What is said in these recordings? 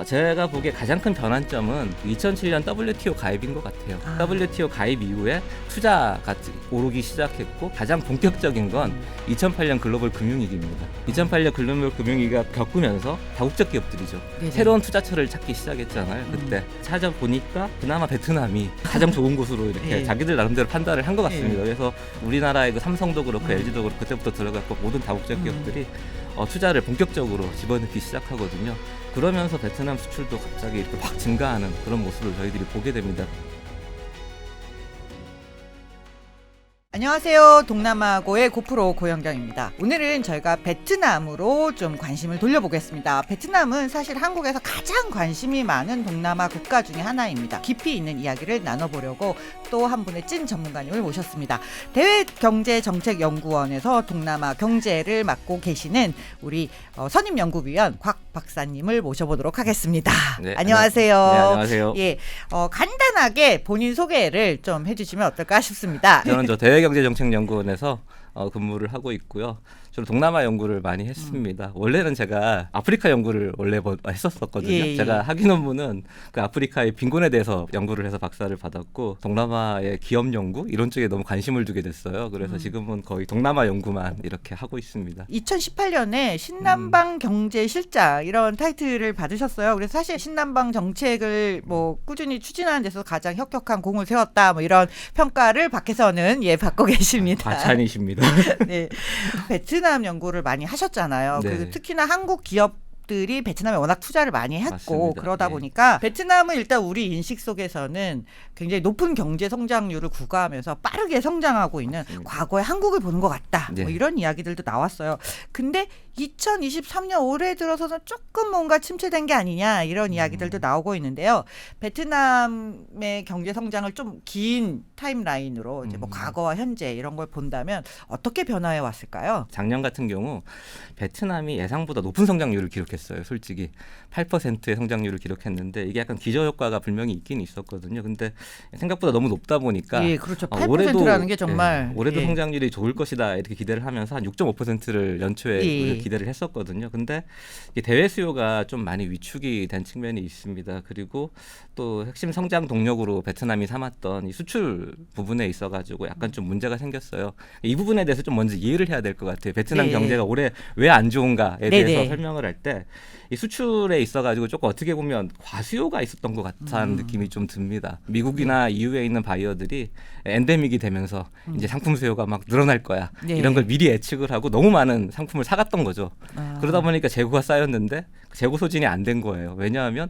제가 보기에 가장 큰 변환점은 2007년 WTO 가입인 것 같아요. WTO 가입 이후에 투자가 오르기 시작했고 가장 본격적인 건 2008년 글로벌 금융위기입니다. 2008년 글로벌 금융위기가 겪으면서 다국적 기업들이죠. 네네. 새로운 투자처를 찾기 시작했잖아요. 그때 찾아보니까 그나마 베트남이 가장 좋은 곳으로 이렇게 네. 자기들 나름대로 판단을 한 것 같습니다. 네. 그래서 우리나라의 그 삼성도 그렇고 LG도 그렇고 그때부터 들어갔고 모든 다국적 기업들이 투자를 본격적으로 집어넣기 시작하거든요. 그러면서 베트남 수출도 갑자기 이렇게 확 증가하는 그런 모습을 저희들이 보게 됩니다. 안녕하세요. 동남아고의 고프로 고영경입니다. 오늘은 저희가 베트남으로 좀 관심을 돌려보겠습니다. 베트남은 사실 한국에서 가장 관심이 많은 동남아 국가 중에 하나입니다. 깊이 있는 이야기를 나눠보려고 또 한 분의 찐 전문가님을 모셨습니다. 대외경제정책연구원에서 동남아 경제를 맡고 계시는 우리 선임연구위원 곽 박사님을 모셔보도록 하겠습니다. 네, 안녕하세요. 네, 안녕하세요. 예, 간단하게 본인 소개를 좀 해주시면 어떨까 싶습니다. 저는 대외경제정책연구원에서 근무를 하고 있고요. 주로 동남아 연구를 많이 했습니다. 원래는 제가 아프리카 연구를 원래 했었거든요. 예. 제가 학위 논문은 그 아프리카의 빈곤에 대해서 연구를 해서 박사를 받았고 동남아의 기업 연구 이런 쪽에 너무 관심을 두게 됐어요. 그래서 지금은 거의 동남아 연구만 이렇게 하고 있습니다. 2018년에 신남방 경제실장 이런 타이틀을 받으셨어요. 그래서 사실 신남방 정책을 뭐 꾸준히 추진하는 데서 가장 혁혁한 공을 세웠다 뭐 이런 평가를 밖에서는 받고 계십니다. 과찬이십니다. 네, 베트남 연구를 많이 하셨잖아요. 네. 그리고 특히나 한국 기업들이 베트남에 워낙 투자를 많이 했고 맞습니다. 그러다 네. 보니까 베트남은 일단 우리 인식 속에서는 굉장히 높은 경제 성장률을 구가하면서 빠르게 성장하고 있는 맞습니다. 과거의 한국을 보는 것 같다. 네. 뭐 이런 이야기들도 나왔어요. 근데 2023년 올해 들어서는 조금 뭔가 침체된 게 아니냐 이런 이야기들도 나오고 있는데요. 베트남의 경제 성장을 좀 긴 타임라인으로 이제 뭐 과거와 현재 이런 걸 본다면 어떻게 변화해 왔을까요? 작년 같은 경우 베트남이 예상보다 높은 성장률을 기록했어요. 솔직히 8%의 성장률을 기록했는데 이게 약간 기저효과가 분명히 있긴 있었거든요. 근데 생각보다 너무 높다 보니까 예, 그렇죠. 8%라는 게 정말 올해도 성장률이 좋을 것이다 이렇게 기대를 하면서 한 6.5%를 연초에 예. 기대를 했었거든요. 근데 이 대외 수요가 좀 많이 위축이 된 측면이 있습니다. 그리고 또 핵심 성장 동력으로 베트남이 삼았던 이 수출 부분에 있어가지고 약간 좀 문제가 생겼어요. 이 부분에 대해서 좀 먼저 이해를 해야 될 것 같아요. 베트남 네. 경제가 올해 왜 안 좋은가에 네네. 대해서 설명을 할 때 이 수출에 있어가지고 조금 어떻게 보면 과수요가 있었던 것 같다는 느낌이 좀 듭니다. 미국이나 EU에 있는 바이어들이 엔데믹이 되면서 이제 상품 수요가 막 늘어날 거야. 네. 이런 걸 미리 예측을 하고 너무 많은 상품을 사갔던 거죠. 그러다 보니까 재고가 쌓였는데 재고 소진이 안 된 거예요. 왜냐하면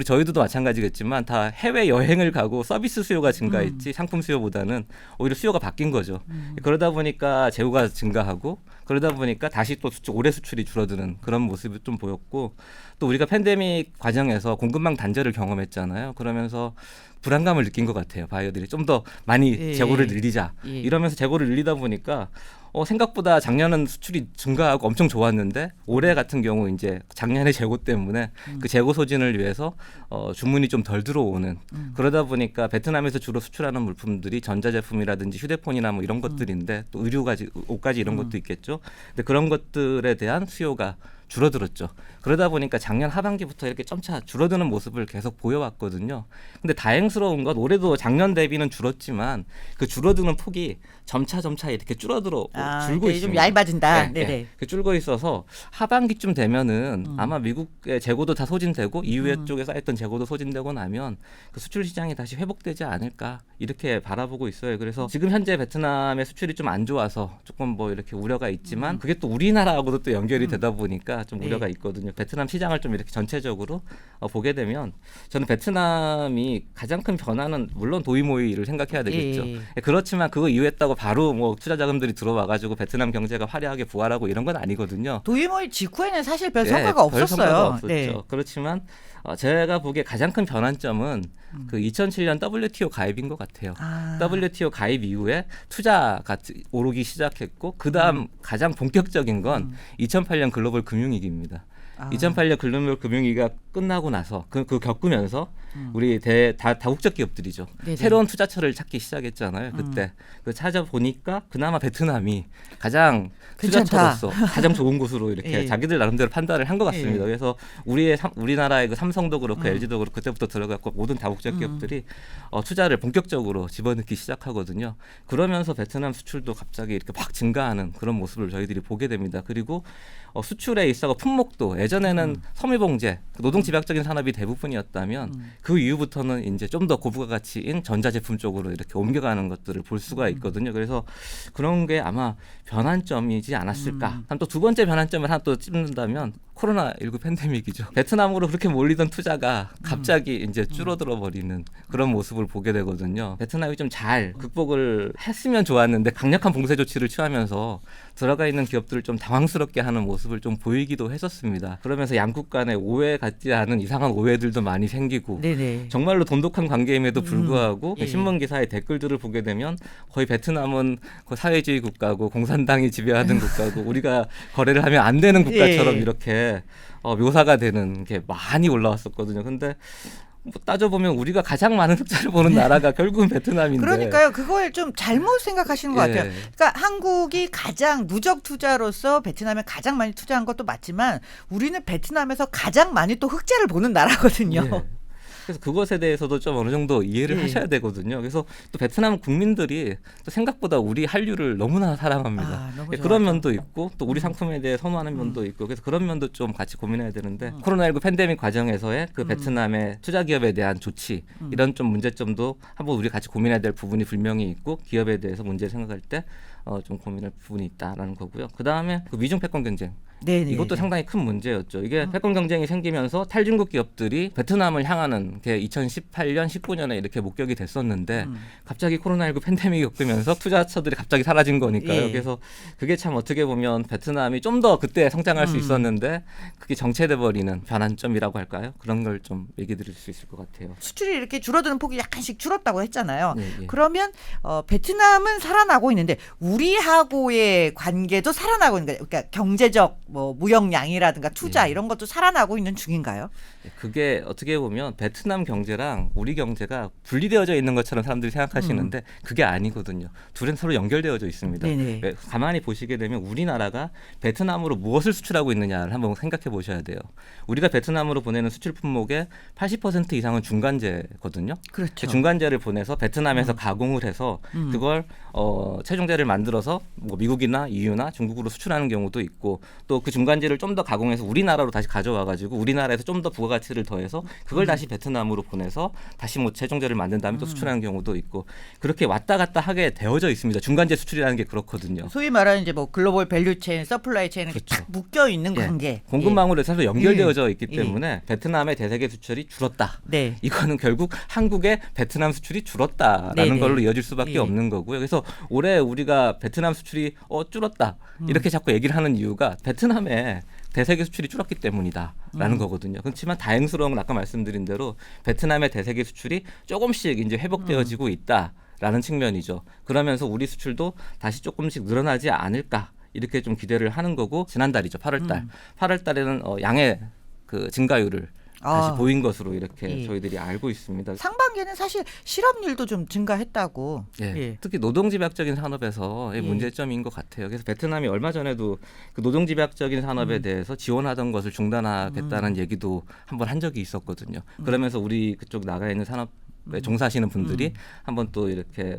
저희도 마찬가지겠지만 다 해외 여행을 가고 서비스 수요가 증가했지 상품 수요보다는 오히려 수요가 바뀐 거죠. 그러다 보니까 재고가 증가하고 그러다 보니까 다시 또 올해 수출이 줄어드는 그런 모습이 좀 보였고 또 우리가 팬데믹 과정에서 공급망 단절을 경험했잖아요. 그러면서 불안감을 느낀 것 같아요. 바이어들이 좀 더 많이 재고를 늘리자 이러면서 재고를 늘리다 보니까 생각보다 작년은 수출이 증가하고 엄청 좋았는데 올해 같은 경우 이제 작년의 재고 때문에 그 재고 소진을 위해서 주문이 좀 덜 들어오는 그러다 보니까 베트남에서 주로 수출하는 물품들이 전자제품이라든지 휴대폰이나 뭐 이런 것들인데 또 의류까지 옷까지 이런 것도 있겠죠. 근데 그런 것들에 대한 수요가 줄어들었죠. 그러다 보니까 작년 하반기부터 이렇게 점차 줄어드는 모습을 계속 보여왔거든요. 근데 다행스러운 건 올해도 작년 대비는 줄었지만 그 줄어드는 폭이 점차 이렇게 줄고 있습니다. 좀 얇아진다. 네, 네네. 줄고 있어서 하반기쯤 되면은 아마 미국의 재고도 다 소진되고 EU 쪽에 쌓였던 재고도 소진되고 나면 그 수출 시장이 다시 회복되지 않을까 이렇게 바라보고 있어요. 그래서 지금 현재 베트남의 수출이 좀 안 좋아서 조금 뭐 이렇게 우려가 있지만 그게 또 우리나라하고도 또 연결이 되다 보니까 좀 우려가 있거든요. 베트남 시장을 좀 이렇게 전체적으로 보게 되면 저는 베트남이 가장 큰 변화는 물론 도이모이를 생각해야 되겠죠. 그렇지만 그거 이후했다고 바로 뭐 투자 자금들이 들어와가지고 베트남 경제가 화려하게 부활하고 이런 건 아니거든요. 도이모이 직후에는 사실 별 성과가 별 없었어요. 성과가 없었죠. 네. 그렇지만 제가 보기에 가장 큰 변환점은 그 2007년 WTO 가입인 것 같아요. WTO 가입 이후에 투자가 오르기 시작했고 그 다음 가장 본격적인 건 2008년 글로벌 금융위기입니다. 아. 2008년 글로벌 금융위기가 끝나고 나서 그 겪으면서 우리 다국적 기업들이죠. 네네. 새로운 투자처를 찾기 시작했잖아요. 그때 그 찾아보니까 그나마 베트남이 가장 괜찮다. 투자처로서 가장 좋은 곳으로 이렇게 예. 자기들 나름대로 판단을 한 것 같습니다. 예. 그래서 우리나라의 그 삼성도 그렇고 LG도 그렇고 그때부터 들어갔고 모든 다국적 기업들이 투자를 본격적으로 집어넣기 시작하거든요. 그러면서 베트남 수출도 갑자기 이렇게 확 증가하는 그런 모습을 저희들이 보게 됩니다. 그리고 수출에 있어서 품목도 예전에는 섬유봉제, 노동집약적인 산업이 대부분이었다면 그 이후부터는 이제 좀 더 고부가가치인 전자제품 쪽으로 이렇게 옮겨가는 것들을 볼 수가 있거든요. 그래서 그런 게 아마 변환점이지 않았을까. 또 두 번째 변환점을 하나 또 찝는다면 코로나19 팬데믹이죠. 베트남으로 그렇게 몰리던 투자가 갑자기 이제 줄어들어 버리는 그런 모습을 보게 되거든요. 베트남이 좀 잘 극복을 했으면 좋았는데 강력한 봉쇄 조치를 취하면서 들어가 있는 기업들을 좀 당황스럽게 하는 모습을 좀 보이기도 했었습니다. 그러면서 양국 간에 오해 같지 않은 이상한 오해들도 많이 생기고 네네. 정말로 돈독한 관계임에도 불구하고 예. 신문 기사의 댓글들을 보게 되면 거의 베트남은 그 사회주의 국가고 공산당이 지배하는 국가고 우리가 거래를 하면 안 되는 국가처럼 예. 이렇게 묘사가 되는 게 많이 올라왔었거든요. 근데 뭐 따져보면 우리가 가장 많은 흑자를 보는 나라가 결국은 베트남인데. 그러니까요. 그걸 좀 잘못 생각하시는 것 예. 같아요. 그러니까 한국이 가장 누적 투자로서 베트남에 가장 많이 투자한 것도 맞지만 우리는 베트남에서 가장 많이 또 흑자를 보는 나라거든요. 예. 그래서 그것에 대해서도 좀 어느 정도 이해를 예. 하셔야 되거든요. 그래서 또 베트남 국민들이 또 생각보다 우리 한류를 너무나 사랑합니다. 너무 그런 좋아하죠. 면도 있고 또 우리 상품에 대해 선호하는 면도 있고 그래서 그런 면도 좀 같이 고민해야 되는데 코로나19 팬데믹 과정에서의 그 베트남의 투자 기업에 대한 조치 이런 좀 문제점도 한번 우리 같이 고민해야 될 부분이 분명히 있고 기업에 대해서 문제를 생각할 때 좀 고민할 부분이 있다라는 거고요. 그 다음에 그 미중 패권 경쟁. 네네. 이것도 상당히 큰 문제였죠. 이게 패권 경쟁이 생기면서 탈중국 기업들이 베트남을 향하는 게 2018년, 19년에 이렇게 목격이 됐었는데 갑자기 코로나19 팬데믹이 겪으면서 투자처들이 갑자기 사라진 거니까요. 예. 그래서 그게 참 어떻게 보면 베트남이 좀 더 그때 성장할 수 있었는데 그게 정체돼 버리는 변환점이라고 할까요? 그런 걸 좀 얘기 드릴 수 있을 것 같아요. 수출이 이렇게 줄어드는 폭이 약간씩 줄었다고 했잖아요. 예. 그러면 베트남은 살아나고 있는데 우리하고의 관계도 살아나고 있는 거예요. 그러니까 경제적 뭐 무역량이라든가 투자 예. 이런 것도 살아나고 있는 중인가요? 그게 어떻게 보면 베트남 경제랑 우리 경제가 분리되어져 있는 것처럼 사람들이 생각하시는데 그게 아니거든요. 둘은 서로 연결되어져 있습니다. 네네. 가만히 보시게 되면 우리나라가 베트남으로 무엇을 수출하고 있느냐를 한번 생각해 보셔야 돼요. 우리가 베트남으로 보내는 수출 품목의 80% 이상은 중간재거든요. 그렇죠. 중간재를 보내서 베트남에서 가공을 해서 그걸 최종재를 만들어서 뭐 미국이나 EU나 중국으로 수출하는 경우도 있고 또 그 중간재를 좀 더 가공해서 우리나라로 다시 가져와 가지고 우리나라에서 좀 더 부가가치를 더해서 그걸 다시 베트남으로 보내서 다시 뭐 최종재를 만든 다음에 또 수출하는 경우도 있고 그렇게 왔다 갔다 하게 되어져 있습니다. 중간재 수출이라는 게 그렇거든요. 소위 말하는 이제 뭐 글로벌 밸류 체인, 서플라이 체인이 그렇죠. 딱 묶여 있는 관계. 공급망으로 서로 연결되어져 있기 예. 때문에 베트남의 대세계 수출이 줄었다. 네. 이거는 결국 한국의 베트남 수출이 줄었다라는 네네. 걸로 이어질 수밖에 예. 없는 거고요. 그래서 올해 우리가 베트남 수출이 줄었다 이렇게 자꾸 얘기를 하는 이유가 베트남의 대세계 수출이 줄었기 때문이다라는 거거든요. 그렇지만 다행스러운 건 아까 말씀드린 대로 베트남의 대세계 수출이 조금씩 이제 회복되어지고 있다라는 측면이죠. 그러면서 우리 수출도 다시 조금씩 늘어나지 않을까 이렇게 좀 기대를 하는 거고 지난달이죠. 8월달. 8월달에는 양의 그 증가율을 다시 보인 것으로 이렇게 예. 저희들이 알고 있습니다. 상반기에는 사실 실업률도 좀 증가했다고. 예. 특히 노동집약적인 산업에서의 문제점인 것 같아요. 그래서 베트남이 얼마 전에도 그 노동집약적인 산업에 대해서 지원하던 것을 중단하겠다는 얘기도 한번 한 적이 있었거든요. 그러면서 우리 그쪽 나가 있는 산업 종사하시는 분들이 한번 또 이렇게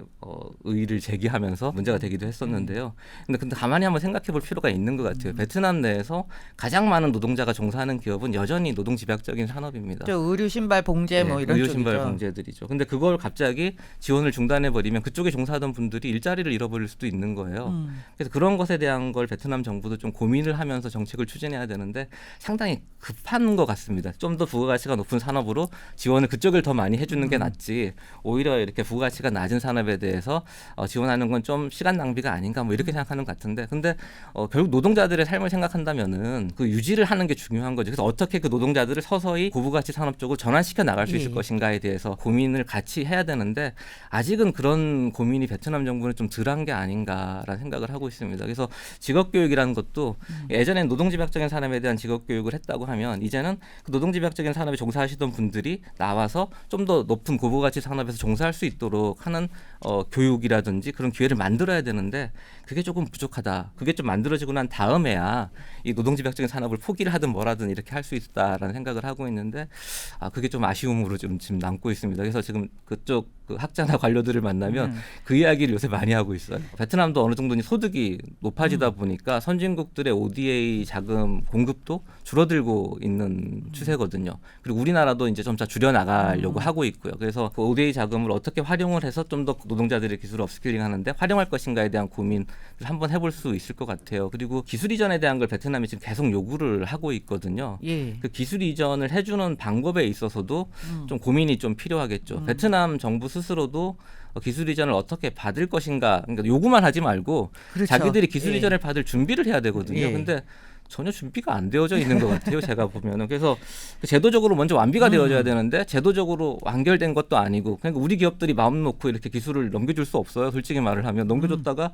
의의를 제기하면서 문제가 되기도 했었는데요. 근데 가만히 한번 생각해 볼 필요가 있는 것 같아요. 베트남 내에서 가장 많은 노동자가 종사하는 기업은 여전히 노동집약적인 산업입니다. 저 의류 신발 봉제 뭐 이런 의료 신발 쪽이죠. 봉제들이죠. 근데 그걸 갑자기 지원을 중단해 버리면 그쪽에 종사하던 분들이 일자리를 잃어버릴 수도 있는 거예요. 그래서 그런 것에 대한 걸 베트남 정부도 좀 고민을 하면서 정책을 추진해야 되는데 상당히 급한 것 같습니다. 좀 더 부가가치가 높은 산업으로 지원을 그쪽을 더 많이 해주는 게 낫지 받지 오히려 이렇게 부가가치가 낮은 산업에 대해서 지원하는 건 좀 시간 낭비가 아닌가 뭐 이렇게 생각하는 것 같은데 근데 결국 노동자들의 삶을 생각한다면은 그 유지를 하는 게 중요한 거죠. 그래서 어떻게 그 노동자들을 서서히 고부가치 산업 쪽으로 전환시켜 나갈 수 있을 것인가에 대해서 고민을 같이 해야 되는데 아직은 그런 고민이 베트남 정부는 좀 덜한 게 아닌가라는 생각을 하고 있습니다. 그래서 직업교육이라는 것도 예전엔 노동집약적인 산업에 대한 직업교육을 했다고 하면 이제는 그 노동집약적인 산업에 종사하시던 분들이 나와서 좀 더 높은 고부가치 산업에서 종사할 수 있도록 하는 교육이라든지 그런 기회를 만들어야 되는데 그게 조금 부족하다. 그게 좀 만들어지고 난 다음에야 이 노동집약적인 산업을 포기를 하든 뭐라든 이렇게 할 수 있다라는 생각을 하고 있는데 그게 좀 아쉬움으로 좀 지금 남고 있습니다. 그래서 지금 그쪽 그 학자나 관료들을 만나면 그 이야기를 요새 많이 하고 있어요. 베트남도 어느 정도 소득이 높아지다 보니까 선진국들의 ODA 자금 공급도 줄어들고 있는 추세거든요. 그리고 우리나라도 이제 점차 줄여나가려고 하고 있고요. 그래서 그 ODA 자금을 어떻게 활용을 해서 좀 더 노동자들의 기술을 업스킬링하는데 활용할 것인가에 대한 고민을 한번 해볼 수 있을 것 같아요. 그리고 기술 이전에 대한 걸 베트남이 지금 계속 요구를 하고 있거든요. 그 기술 이전을 해주는 방법에 있어서도 좀 고민이 좀 필요하겠죠. 베트남 정부 스스로도 기술 이전을 어떻게 받을 것인가, 그러니까 요구만 하지 말고 그렇죠. 자기들이 기술 이전을 받을 준비를 해야 되거든요. 근데 전혀 준비가 안 되어져 있는 것 같아요. 제가 보면은. 그래서 제도적으로 먼저 완비가 되어져야 되는데 제도적으로 완결된 것도 아니고 그러니까 우리 기업들이 마음 놓고 이렇게 기술을 넘겨줄 수 없어요. 솔직히 말을 하면 넘겨줬다가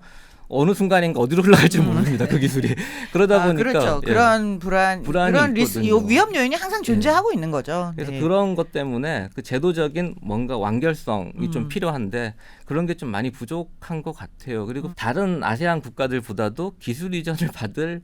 어느 순간인가 어디로 흘러갈지 모릅니다. 그 기술이. 그러다 보니까 그렇죠. 그런 불안이 그런 리스크, 위험 요인이 항상 존재하고 있는 거죠. 그래서 그런 것 때문에 그 제도적인 뭔가 완결성이 좀 필요한데 그런 게 좀 많이 부족한 것 같아요. 그리고 다른 아세안 국가들보다도 기술 이전을 받을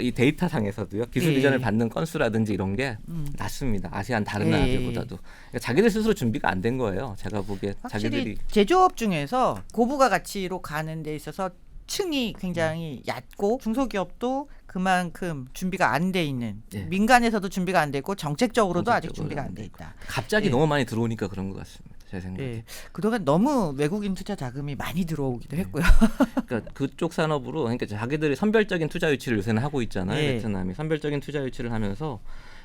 이 데이터상에서도요. 기술 이전을 받는 건수라든지 이런 게 낮습니다. 아세안 다른 나라들보다도. 그러니까 자기들 스스로 준비가 안 된 거예요. 제가 보기에. 확실히 자기들이. 제조업 중에서 고부가 가치로 가는 데 있어서 층이 굉장히 얕고 중소기업도 그만큼 준비가 안 돼 있는 민간에서도 준비가 안 돼 있고 정책적으로도 아직 준비가 안 돼 있다. 갑자기 너무 많이 들어오니까 그런 것 같습니다. 제 생각에. 그동안 너무 외국인 투자 자금이 많이 들어오기도 했고요. 그러니까 그쪽 산업으로 그러니까 자기들이 선별적인 투자 유치를 요새는 하고 있잖아요. 베트남이 선별적인 투자 유치를 하면서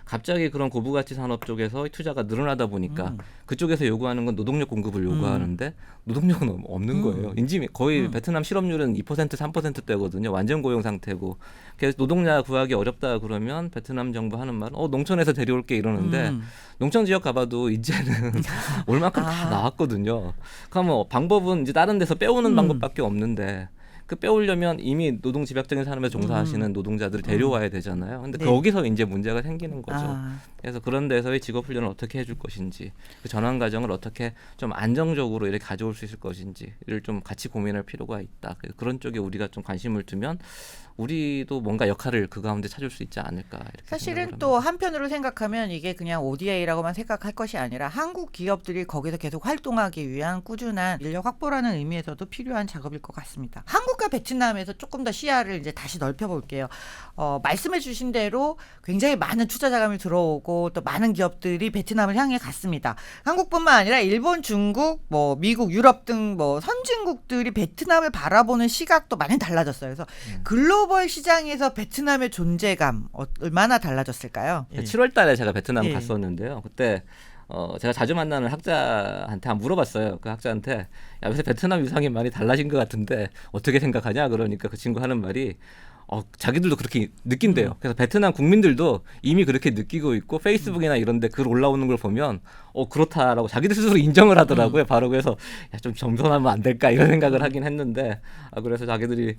갑자기 그런 고부가치 산업 쪽에서 투자가 늘어나다 보니까 그쪽에서 요구하는 건 노동력 공급을 요구하는데 노동력은 없는 거예요. 인지 거의 베트남 실업률은 2% 3%대거든요. 완전 고용 상태고. 그래서 노동자 구하기 어렵다 그러면 베트남 정부 하는 말은 농촌에서 데려올게 이러는데 농촌 지역 가봐도 이제는 올 만큼 다 나왔거든요. 그러면 방법은 이제 다른 데서 빼오는 방법밖에 없는데 그 빼오려면 이미 노동 집약적인 산업에 종사하시는 노동자들을 데려와야 되잖아요. 근데 거기서 이제 문제가 생기는 거죠. 그래서 그런 데서의 직업 훈련을 어떻게 해줄 것인지, 그 전환 과정을 어떻게 좀 안정적으로 이렇게 가져올 수 있을 것인지를 좀 같이 고민할 필요가 있다. 그런 쪽에 우리가 좀 관심을 두면 우리도 뭔가 역할을 그 가운데 찾을 수 있지 않을까. 이렇게 사실은 또 한편으로 생각하면 이게 그냥 ODA라고만 생각할 것이 아니라 한국 기업들이 거기서 계속 활동하기 위한 꾸준한 인력 확보라는 의미에서도 필요한 작업일 것 같습니다. 한국과 베트남에서 조금 더 시야를 이제 다시 넓혀볼게요. 말씀해 주신 대로 굉장히 많은 투자 자금이 들어오고 또 많은 기업들이 베트남을 향해 갔습니다. 한국뿐만 아니라 일본, 중국, 뭐 미국, 유럽 등 뭐 선진국들이 베트남을 바라보는 시각도 많이 달라졌어요. 그래서 글로벌 시장에서 베트남의 존재감 얼마나 달라졌을까요? 7월 달에 제가 베트남 갔었는데요. 그때 제가 자주 만나는 학자한테 한번 물어봤어요. 그 학자한테 야, 요새 베트남 위상이 많이 달라진 것 같은데 어떻게 생각하냐? 그러니까 그 친구 하는 말이 자기들도 그렇게 느낀대요. 그래서 베트남 국민들도 이미 그렇게 느끼고 있고 페이스북이나 이런 데 글 올라오는 걸 보면 그렇다라고 자기들 스스로 인정을 하더라고요. 바로 그래서 좀 겸손하면 안 될까 이런 생각을 하긴 했는데 그래서 자기들이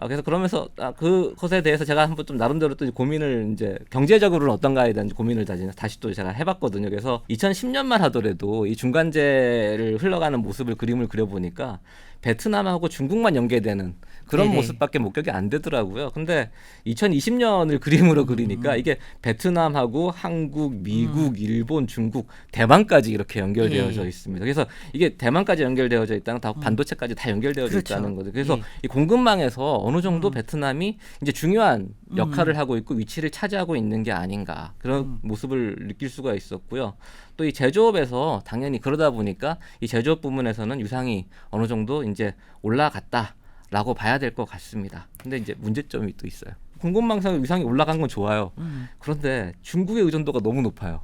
그래서 그러면서 그것에 대해서 제가 한번 좀 나름대로 또 고민을 이제 경제적으로는 어떤가에 대한 고민을 다시 또 제가 해봤거든요. 그래서 2010년만 하더라도 이 중간재를 흘러가는 모습을 그림을 그려보니까 베트남하고 중국만 연계되는 그런 모습밖에 목격이 안 되더라고요. 근데 2020년을 그림으로 그리니까 이게 베트남하고 한국, 미국, 일본, 중국, 대만까지 이렇게 연결되어져 있습니다. 그래서 이게 대만까지 연결되어져 있다는 다 반도체까지 다 연결되어져 있다는 거죠. 그래서 이 공급망에서 어느 정도 베트남이 이제 중요한 역할을 하고 있고 위치를 차지하고 있는 게 아닌가 그런 모습을 느낄 수가 있었고요. 또 이 제조업에서 당연히 그러다 보니까 이 제조업 부문에서는 유상이 어느 정도 이제 올라갔다라고 봐야 될 것 같습니다. 근데 이제 문제점이 또 있어요. 공급망상 위상이 올라간 건 좋아요. 그런데 중국의 의존도가 너무 높아요.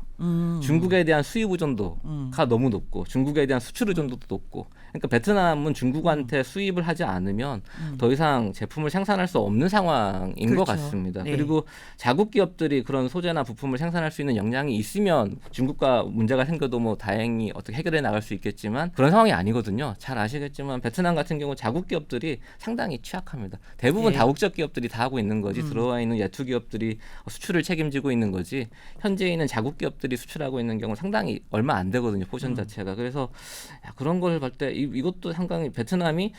중국에 대한 수입 의존도가 너무 높고 중국에 대한 수출 의존도도 높고 그러니까 베트남은 중국한테 수입을 하지 않으면 더 이상 제품을 생산할 수 없는 상황인 그렇죠. 것 같습니다. 네. 그리고 자국 기업들이 그런 소재나 부품을 생산할 수 있는 역량이 있으면 중국과 문제가 생겨도 뭐 다행히 어떻게 해결해 나갈 수 있겠지만 그런 상황이 아니거든요. 잘 아시겠지만 베트남 같은 경우 자국 기업들이 상당히 취약합니다. 대부분 네. 다국적 기업들이 다 하고 있는 거지 들어와 있는 예투 기업들이 수출을 책임지고 있는 거지 현재 있는 자국 기업들이 수출하고 있는 경우 상당히 얼마 안 되거든요. 포션 자체가. 그래서 그런 걸 볼 때 이것도 상당히 베트남이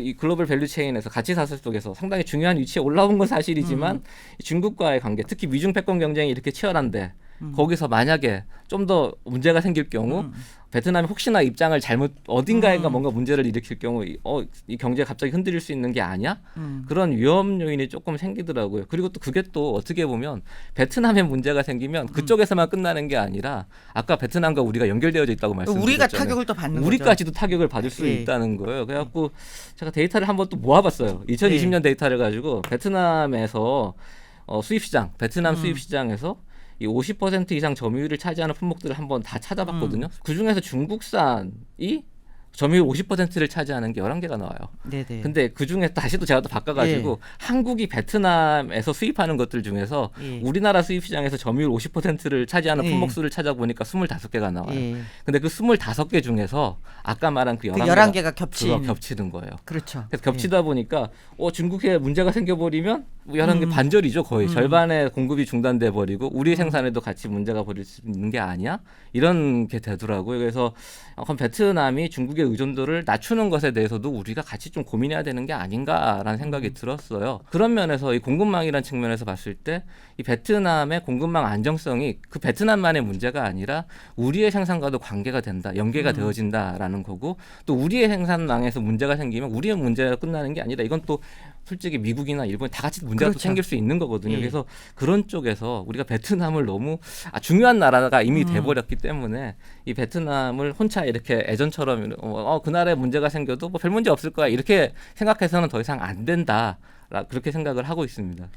이 글로벌 밸류 체인에서 가치 사슬 속에서 상당히 중요한 위치에 올라온 건 사실이지만 중국과의 관계, 특히 미중 패권 경쟁이 이렇게 치열한데 거기서 만약에 좀 더 문제가 생길 경우 베트남이 혹시나 입장을 잘못 어딘가에가 뭔가 문제를 일으킬 경우 이 경제가 갑자기 흔들릴 수 있는 게 아니야? 그런 위험 요인이 조금 생기더라고요. 그리고 또 그게 또 어떻게 보면 베트남에 문제가 생기면 그쪽에서만 끝나는 게 아니라 아까 베트남과 우리가 연결되어져 있다고 말씀드렸잖아요. 우리가 타격을 또 받는 우리까지도 타격을 받을 수 예. 있다는 거예요. 그래갖고 제가 데이터를 한번 또 모아봤어요. 2020년 데이터를 가지고 베트남에서 수입 시장, 베트남 수입 시장에서 이 50% 이상 점유율을 차지하는 품목들을 한번 다 찾아봤거든요. 그 중에서 중국산이 점유율 50%를 차지하는 게 11개가 나와요. 네네. 근데 그 중에 다시 또 제가 또 바꿔가지고 한국이 베트남에서 수입하는 것들 중에서 우리나라 수입 시장에서 점유율 50%를 차지하는 품목 수를 찾아보니까 25개가 나와요. 근데 그 25개 중에서 아까 말한 그 11개가 겹치는 거예요. 그렇죠. 그래서 겹치다 보니까 중국에 문제가 생겨버리면 11개 반절이죠. 거의 절반의 공급이 중단돼 버리고 우리 생산에도 같이 문제가 벌일 수 있는 게 아니야? 이런 게 되더라고요. 그래서 그럼 베트남이 중국의 의존도를 낮추는 것에 대해서도 우리가 같이 좀 고민해야 되는 게 아닌가라는 생각이 들었어요. 그런 면에서 이 공급망이라는 측면에서 봤을 때 이 베트남의 공급망 안정성이 그 베트남만의 문제가 아니라 우리의 생산과도 관계가 된다, 연계가 되어진다라는 거고 또 우리의 생산망에서 문제가 생기면 우리의 문제가 끝나는 게 아니라 이건 또 솔직히 미국이나 일본 다 같이 문제가 또 생길 수 있는 거거든요. 그래서 그런 쪽에서 우리가 베트남을 너무 중요한 나라가 이미 돼버렸기 때문에 이 베트남을 혼자 이렇게 예전처럼 그 나라에 문제가 생겨도 뭐 별 문제 없을 거야 이렇게 생각해서는 더 이상 안 된다. 그렇게 생각을 하고 있습니다.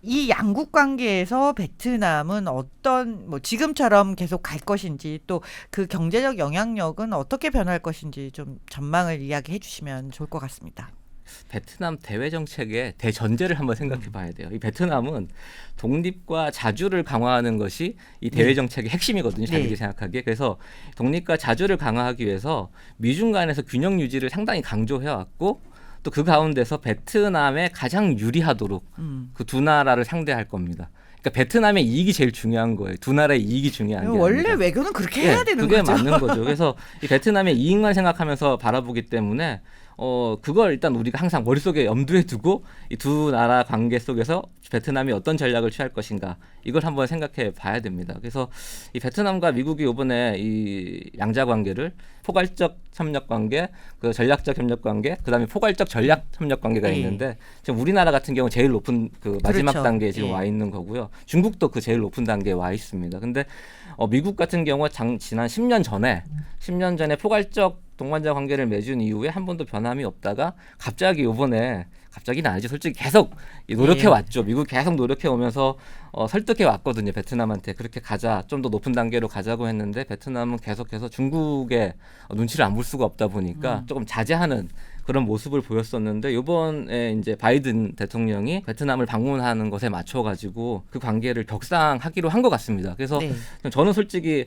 이 양국 관계에서 베트남은 어떤 지금처럼 계속 갈 것인지 또 그 경제적 영향력은 어떻게 변할 것인지 좀 전망을 이야기해 주시면 좋을 것 같습니다. 베트남 대외 정책의 대전제를 한번 생각해 봐야 돼요. 이 베트남은 독립과 자주를 강화하는 것이 이 대외 정책의 핵심이거든요. 자기들이 생각하기에. 그래서 독립과 자주를 강화하기 위해서 미중 간에서 균형 유지를 상당히 강조해 왔고 또 그 가운데서 베트남에 가장 유리하도록 그 두 나라를 상대할 겁니다. 그러니까 베트남의 이익이 제일 중요한 거예요. 두 나라의 이익이 중요한 게 원래 아니라. 외교는 그렇게 해야 되는 그게 거죠. 맞는 거죠. 그래서 이 베트남의 이익만 생각하면서 바라보기 때문에 그걸 일단 우리가 항상 머릿속에 염두에 두고 이 두 나라 관계 속에서 베트남이 어떤 전략을 취할 것인가 이걸 한번 생각해 봐야 됩니다. 그래서 이 베트남과 미국이 이번에 이 양자 관계를 포괄적 협력 관계, 그 전략적 협력 관계, 그다음에 포괄적 전략 협력 관계가 있는데 지금 우리나라 같은 경우 제일 높은 그 마지막 그렇죠. 단계에 지금 와 있는 거고요. 중국도 그 제일 높은 단계에 와 있습니다. 근데 미국 같은 경우 지난 10년 전에 포괄적 동반자 관계를 맺은 이후에 한 번도 변함이 없다가 갑자기 이번에 갑자기는 아니죠. 솔직히 계속 노력해 왔죠. 미국 계속 노력해 오면서 설득해 왔거든요. 베트남한테 그렇게 가자, 좀 더 높은 단계로 가자고 했는데 베트남은 계속해서 중국의 눈치를 안 볼 수가 없다 보니까 조금 자제하는 그런 모습을 보였었는데 이번에 이제 바이든 대통령이 베트남을 방문하는 것에 맞춰가지고 그 관계를 격상하기로 한 것 같습니다. 그래서 저는 솔직히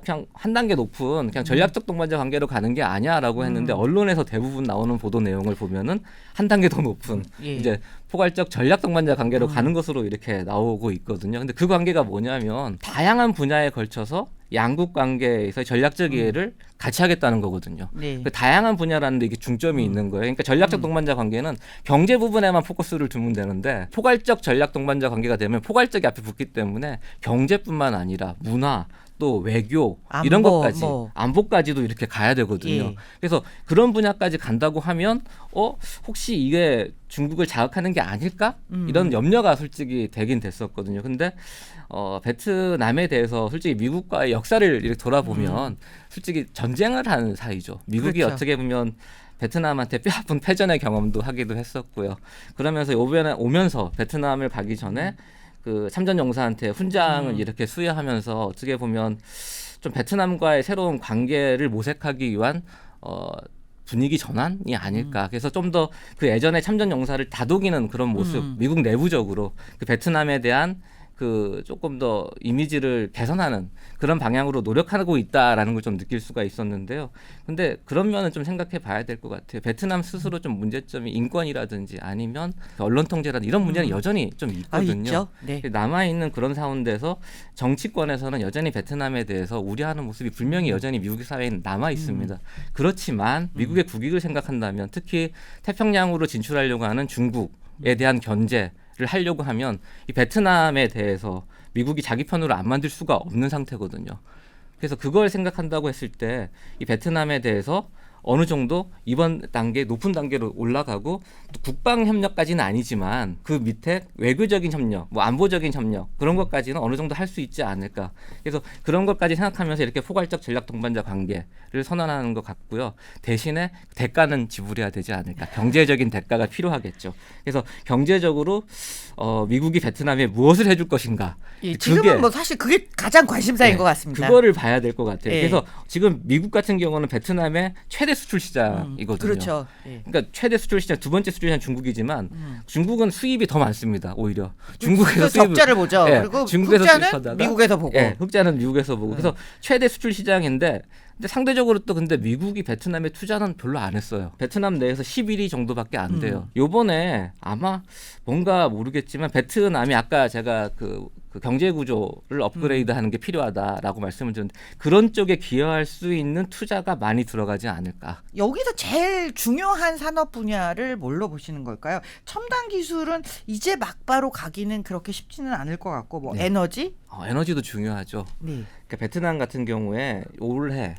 그냥 한 단계 높은 그냥 전략적 동반자 관계로 가는 게 아니야라고 했는데 언론에서 대부분 나오는 보도 내용을 보면은 한 단계 더 높은 이제 포괄적 전략 동반자 관계로 가는 것으로 이렇게 나오고 있거든요. 근데 그 관계가 뭐냐면 다양한 분야에 걸쳐서 양국 관계에서 전략적 이해를 같이 하겠다는 거거든요. 그 다양한 분야라는 데 이게 중점이 있는 거예요. 그러니까 전략적 동반자 관계는 경제 부분에만 포커스를 두면 되는데 포괄적 전략 동반자 관계가 되면 포괄적이 앞에 붙기 때문에 경제뿐만 아니라 문화 또 외교 이런 것까지 안보까지도 이렇게 가야 되거든요. 그래서 그런 분야까지 간다고 하면 혹시 이게 중국을 자극하는 게 아닐까? 이런 염려가 솔직히 되긴 됐었거든요. 근데 베트남에 대해서 솔직히 미국과의 역사를 이렇게 돌아보면 솔직히 전쟁을 한 사이죠. 미국이 어떻게 보면 베트남한테 뼈아픈 패전의 경험도 하기도 했었고요. 그러면서 이번에 오면서 베트남을 가기 전에 그 참전용사한테 훈장을 이렇게 수여하면서 어떻게 보면 좀 베트남과의 새로운 관계를 모색하기 위한 분위기 전환이 아닐까. 그래서 좀 더 그 예전에 참전용사를 다독이는 그런 모습, 미국 내부적으로 그 베트남에 대한 그 조금 더 이미지를 개선하는 그런 방향으로 노력하고 있다라는 걸 좀 느낄 수가 있었는데요. 근데 그런 면은 좀 생각해 봐야 될 것 같아요. 베트남 스스로 좀 문제점이 인권이라든지 아니면 언론 통제라든지 이런 문제는 여전히 좀 있거든요. 있죠. 네. 남아있는 그런 가운데서 정치권에서는 여전히 베트남에 대해서 우려하는 모습이 분명히 여전히 미국 사회에 남아 있습니다. 그렇지만 미국의 국익을 생각한다면 특히 태평양으로 진출하려고 하는 중국에 대한 견제 를 하려고 하면 이 베트남에 대해서 미국이 자기 편으로 안 만들 수가 없는 상태거든요. 그래서 그걸 생각한다고 했을 때 이 베트남에 대해서 어느 정도 이번 단계 높은 단계로 올라가고 또 국방 협력까지는 아니지만 그 밑에 외교적인 협력, 뭐 안보적인 협력 그런 것까지는 어느 정도 할 수 있지 않을까. 그래서 그런 것까지 생각하면서 이렇게 포괄적 전략 동반자 관계를 선언하는 것 같고요. 대신에 대가는 지불해야 되지 않을까. 경제적인 대가가 필요하겠죠. 그래서 경제적으로 미국이 베트남에 무엇을 해줄 것인가. 예, 지금은 뭐 사실 그게 가장 관심사인 것 같습니다. 그거를 봐야 될 것 같아요. 예. 그래서 지금 미국 같은 경우는 베트남의 최대 수출 시장이거든요. 그렇죠. 예. 그러니까 최대 수출 시장, 두 번째 수출 시장 중국이지만 중국은 수입이 더 많습니다. 오히려 중국에서 수입을 적자를 보죠. 예, 그리고 중국에서 흑자는 수입하다가 미국에서 보고. 예, 흑자는 미국에서 보고. 그래서 최대 수출 시장인데 근데 상대적으로 또 근데 미국이 베트남에 투자는 별로 안 했어요. 베트남 내에서 11위 정도밖에 안 돼요. 요번에 아마 뭔가 모르겠지만 베트남이 아까 제가 그 경제 구조를 업그레이드하는 게 필요하다라고 말씀을 드렸는데 그런 쪽에 기여할 수 있는 투자가 많이 들어가지 않을까. 여기서 제일 중요한 산업 분야를 뭘로 보시는 걸까요? 첨단 기술은 이제 막바로 가기는 그렇게 쉽지는 않을 것 같고 뭐 네. 에너지? 에너지도 중요하죠. 네. 그러니까 베트남 같은 경우에 올해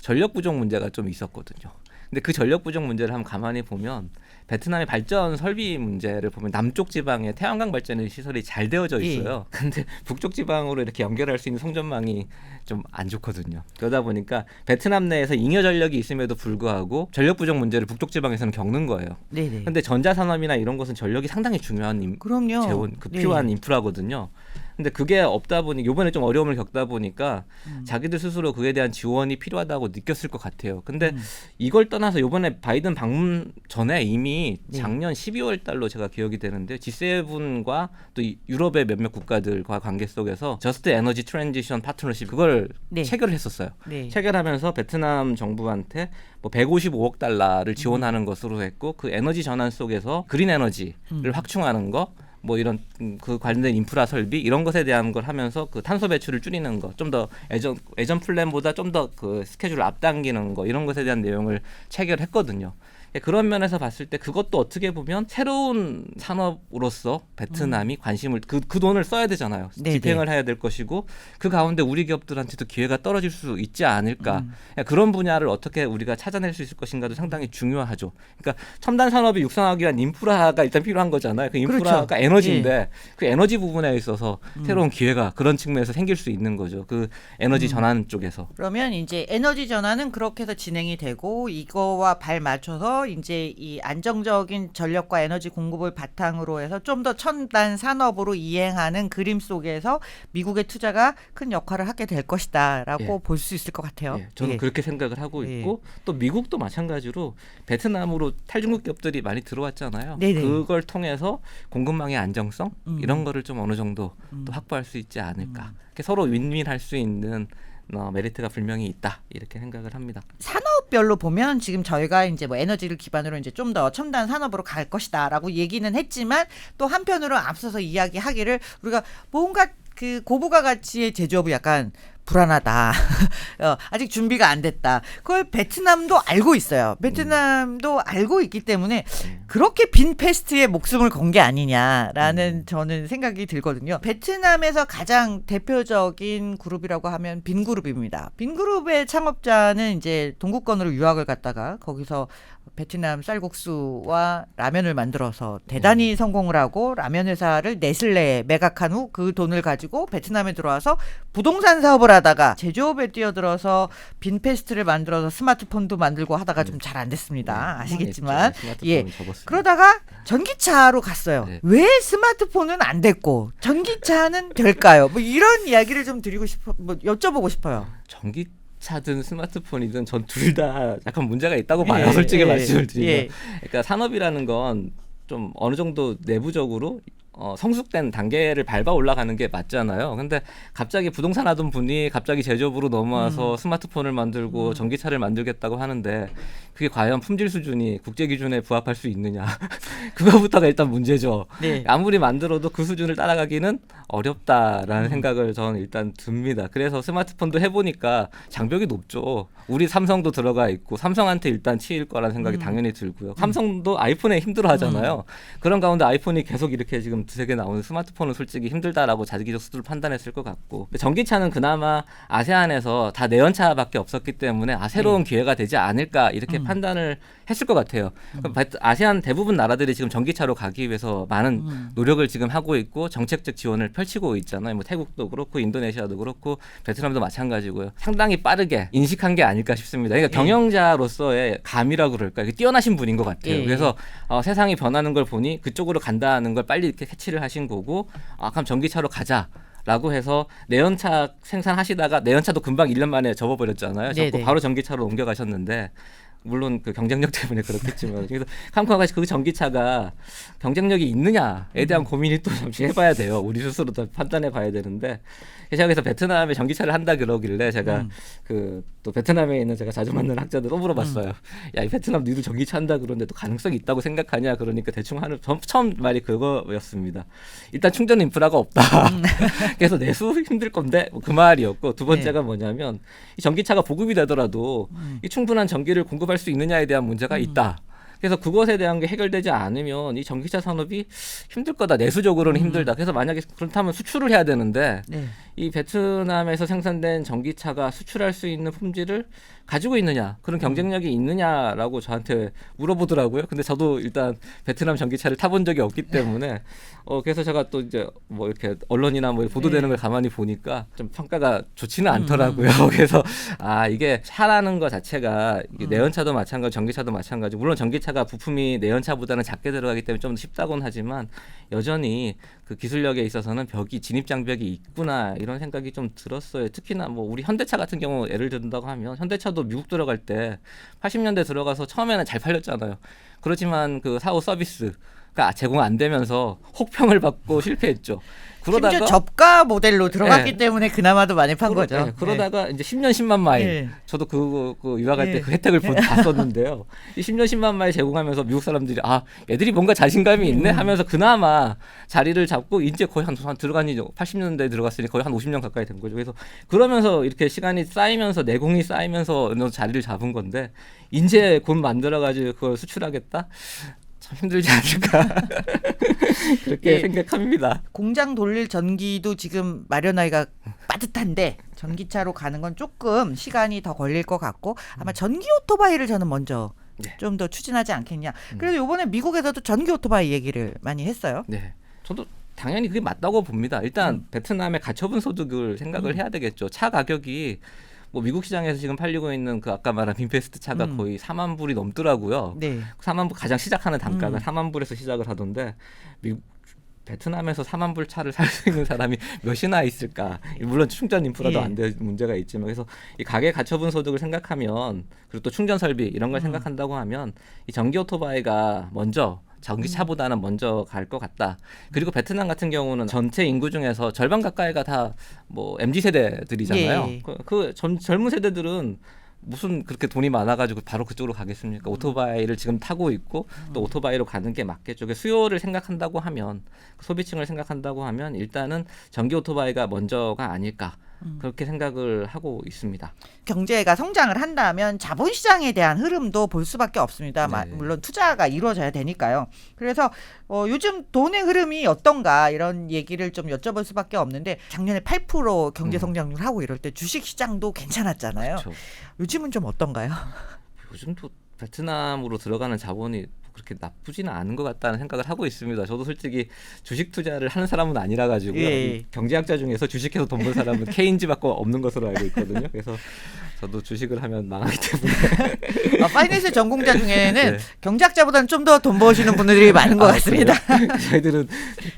전력 부족 문제가 좀 있었거든요. 근데 그 전력 부족 문제를 한번 가만히 보면 베트남의 발전 설비 문제를 보면 남쪽 지방에 태양광 발전 시설이 잘 되어져 있어요. 근데 북쪽 지방으로 이렇게 연결할 수 있는 송전망이 좀 안 좋거든요. 그러다 보니까 베트남 내에서 잉여 전력이 있음에도 불구하고 전력 부족 문제를 북쪽 지방에서는 겪는 거예요. 네네. 근데 전자산업이나 이런 것은 전력이 상당히 중요한 그럼요. 재원, 필요한 인프라거든요. 근데 그게 없다 보니 이번에 좀 어려움을 겪다 보니까 자기들 스스로 그에 대한 지원이 필요하다고 느꼈을 것 같아요. 근데 이걸 떠나서 이번에 바이든 방문 전에 이미 작년 12월 달로 제가 기억이 되는데 G7과 또 유럽의 몇몇 국가들과 관계 속에서 저스트 에너지 트랜지션 파트너십 그걸 체결을 했었어요. 체결하면서 베트남 정부한테 뭐 155억 달러를 지원하는 것으로 했고 그 에너지 전환 속에서 그린 에너지를 확충하는 거 뭐 이런 그 관련된 인프라 설비 이런 것에 대한 걸 하면서 그 탄소 배출을 줄이는 거 좀 더 예전 플랜보다 좀 더 그 스케줄을 앞당기는 거 이런 것에 대한 내용을 체결했거든요. 그런 면에서 봤을 때 그것도 어떻게 보면 새로운 산업으로서 베트남이 관심을 그 돈을 써야 되잖아요. 집행을 해야 될 것이고 그 가운데 우리 기업들한테도 기회가 떨어질 수 있지 않을까. 그런 분야를 어떻게 우리가 찾아낼 수 있을 것인가도 상당히 중요하죠. 그러니까 첨단 산업이 육성하기 위한 인프라가 일단 필요한 거잖아요. 그 인프라가 그렇죠. 에너지인데 그 에너지 부분에 있어서 새로운 기회가 그런 측면에서 생길 수 있는 거죠. 그 에너지 전환 쪽에서. 그러면 이제 에너지 전환은 그렇게 해서 진행이 되고 이거와 발 맞춰서 이제 이 안정적인 전력과 에너지 공급을 바탕으로 해서 좀 더 첨단 산업으로 이행하는 그림 속에서 미국의 투자가 큰 역할을 하게 될 것이다라고 볼 수 있을 것 같아요. 저는 그렇게 생각을 하고 있고 또 미국도 마찬가지로 베트남으로 탈중국 기업들이 많이 들어왔잖아요. 그걸 통해서 공급망의 안정성 이런 거를 좀 어느 정도 또 확보할 수 있지 않을까. 서로 윈윈할 수 있는 메리트가 분명히 있다 이렇게 생각을 합니다. 산업별로 보면 지금 저희가 이제 뭐 에너지를 기반으로 이제 좀 더 첨단 산업으로 갈 것이다라고 얘기는 했지만 또 한편으로 앞서서 이야기하기를 우리가 뭔가 그 고부가 가치의 제조업이 약간 불안하다. 아직 준비가 안 됐다. 그걸 베트남도 알고 있어요. 베트남도 알고 있기 때문에 그렇게 빈 패스트에 목숨을 건 게 아니냐라는 저는 생각이 들거든요. 베트남에서 가장 대표적인 그룹이라고 하면 빈그룹입니다. 빈그룹의 창업자는 이제 동구권으로 유학을 갔다가 거기서 베트남 쌀국수와 라면을 만들어서 대단히 성공을 하고 라면 회사를 네슬레에 매각한 후 그 돈을 가지고 베트남에 들어와서 부동산 사업을 하다가 제조업에 뛰어들어서 빈패스트를 만들어서 스마트폰도 만들고 하다가 좀 잘 안 됐습니다. 네, 아시겠지만 예. 그러다가 전기차로 갔어요. 네. 왜 스마트폰은 안 됐고 전기차는 될까요? 뭐 이런 이야기를 좀 드리고 싶어, 뭐 여쭤보고 싶어요. 전기차든 스마트폰이든 전 둘 다 약간 문제가 있다고 봐요. 솔직히 말씀을 드리면. 그러니까 산업이라는 건 좀 어느 정도 내부적으로 성숙된 단계를 밟아 올라가는 게 맞잖아요. 근데 갑자기 부동산 하던 분이 갑자기 제조업으로 넘어와서 스마트폰을 만들고 전기차를 만들겠다고 하는데 그게 과연 품질 수준이 국제 기준에 부합할 수 있느냐. 그거부터가 일단 문제죠. 네. 아무리 만들어도 그 수준을 따라가기는 어렵다라는 생각을 저는 일단 듭니다. 그래서 스마트폰도 해보니까 장벽이 높죠. 우리 삼성도 들어가 있고 삼성한테 일단 치일 거라는 생각이 당연히 들고요. 삼성도 아이폰에 힘들어 하잖아요. 그런 가운데 아이폰이 계속 이렇게 지금 두세 개 나오는 스마트폰은 솔직히 힘들다라고 자기적 수준을 판단했을 것 같고, 전기차는 그나마 아세안에서 다 내연차밖에 없었기 때문에 새로운 기회가 되지 않을까 이렇게 판단을 했을 것 같아요. 아세안 대부분 나라들이 지금 전기차로 가기 위해서 많은 노력을 지금 하고 있고 정책적 지원을 펼치고 있잖아요. 뭐 태국도 그렇고 인도네시아도 그렇고 베트남도 마찬가지고요. 상당히 빠르게 인식한 게 아닐까 싶습니다. 그러니까 경영자로서의 감이라고 그럴까, 뛰어나신 분인 것 같아요. 그래서 세상이 변하는 걸 보니 그쪽으로 간다는 걸 빨리 이렇게 캐치를 하신 거고, 그럼 전기차로 가자. 라고 해서 내연차 생산하시다가 내연차도 금방 1년 만에 접어버렸잖아요. 접고 바로 전기차로 옮겨가셨는데, 물론 그 경쟁력 때문에 그렇겠지만, 그래서 캄코가 그 전기차가 경쟁력이 있느냐에 대한 고민이 또 잠시 해봐야 돼요. 우리 스스로도 판단해 봐야 되는데, 제가 그래서 베트남에 전기차를 한다 그러길래 제가 그 또 베트남에 있는 제가 자주 만나는 학자들 또 물어봤어요. 야, 이 베트남 니도 전기차 한다 그러는데 또 가능성이 있다고 생각하냐? 그러니까 대충 하는 처음 말이 그거였습니다. 일단 충전 인프라가 없다. 그래서 내수 힘들 건데 그 말이었고, 두 번째가 뭐냐면 이 전기차가 보급이 되더라도 이 충분한 전기를 공급할 수 있느냐에 대한 문제가 있다. 그래서 그것에 대한 게 해결되지 않으면 이 전기차 산업이 힘들 거다. 내수적으로는 힘들다. 그래서 만약에 그렇다면 수출을 해야 되는데 이 베트남에서 생산된 전기차가 수출할 수 있는 품질을 가지고 있느냐, 그런 경쟁력이 있느냐라고 저한테 물어보더라고요. 근데 저도 일단 베트남 전기차를 타본 적이 없기 때문에 그래서 제가 또 이제 뭐 이렇게 언론이나 뭐 보도되는 걸 가만히 보니까 좀 평가가 좋지는 않더라고요. 그래서 이게 차라는 것 자체가 내연차도 마찬가지, 전기차도 마찬가지. 물론 전기차가 부품이 내연차보다는 작게 들어가기 때문에 좀 더 쉽다고는 하지만 여전히 그 기술력에 있어서는 진입 장벽이 있구나, 이런 생각이 좀 들었어요. 특히나 뭐 우리 현대차 같은 경우 예를 든다고 하면, 현대차도 미국 들어갈 때 80년대 들어가서 처음에는 잘 팔렸잖아요. 그렇지만 그 사후 서비스가 제공 안 되면서 혹평을 받고 실패했죠. 그러다가 심지어 저가 모델로 들어갔기 때문에 그나마도 많이 판 거죠. 그러다가 이제 10년 10만 마일, 저도 그 유학할 때 그 혜택을 봤었는데요. 이 10년 10만 마일 제공하면서 미국 사람들이 얘들이 뭔가 자신감이 있네 하면서 그나마 자리를 잡고 이제 거의 한 들어간지 80년대에 들어갔으니 거의 한 50년 가까이 된 거죠. 그래서 그러면서 이렇게 시간이 쌓이면서 내공이 쌓이면서 자리를 잡은 건데, 이제 곧 만들어가지고 그걸 수출하겠다? 참 힘들지 않을까 그렇게 생각합니다. 공장 돌릴 전기도 지금 마련하기가 빠듯한데 전기차로 가는 건 조금 시간이 더 걸릴 것 같고, 아마 전기 오토바이를 저는 먼저 좀 더 추진하지 않겠냐. 그래서 이번에 미국에서도 전기 오토바이 얘기를 많이 했어요. 네, 저도 당연히 그게 맞다고 봅니다. 일단 베트남의 가처분 소득을 생각을 해야 되겠죠. 차 가격이 뭐 미국 시장에서 지금 팔리고 있는 그 아까 말한 빈패스트 차가 거의 4만 불이 넘더라고요. 4만 불, 가장 시작하는 단가가 4만 불에서 시작을 하던데, 베트남에서 4만 불 차를 살 수 있는 사람이 몇이나 있을까? 물론 충전 인프라도 안 될 문제가 있지만, 그래서 이 가계 가처분 소득을 생각하면, 그리고 또 충전 설비 이런 걸 생각한다고 하면 이 전기 오토바이가 먼저 전기차보다는 먼저 갈 것 같다. 그리고 베트남 같은 경우는 전체 인구 중에서 절반 가까이가 다 뭐 MZ 세대들이잖아요. 그 젊은 세대들은 무슨 그렇게 돈이 많아가지고 바로 그쪽으로 가겠습니까? 오토바이를 지금 타고 있고 또 오토바이로 가는 게 맞겠죠. 수요를 생각한다고 하면, 소비층을 생각한다고 하면 일단은 전기 오토바이가 먼저가 아닐까, 그렇게 생각을 하고 있습니다. 경제가 성장을 한다면 자본시장에 대한 흐름도 볼 수밖에 없습니다. 물론 투자가 이루어져야 되니까요. 그래서 요즘 돈의 흐름이 어떤가, 이런 얘기를 좀 여쭤볼 수밖에 없는데, 작년에 8% 경제 성장률 하고 이럴 때 주식시장도 괜찮았잖아요. 그렇죠. 요즘은 좀 어떤가요? 요즘도 베트남으로 들어가는 자본이 그렇게 나쁘지는 않은 것 같다는 생각을 하고 있습니다. 저도 솔직히 주식 투자를 하는 사람은 아니라 가지고 예. 경제학자 중에서 주식해서 돈 번 사람은 케인즈밖에 없는 것으로 알고 있거든요. 그래서 저도 주식을 하면 망하기 때문에 파이낸스 전공자 중에는 네. 경제학자보다는 좀 더 돈 버시는 분들이 많은 것 같습니다. 저희들은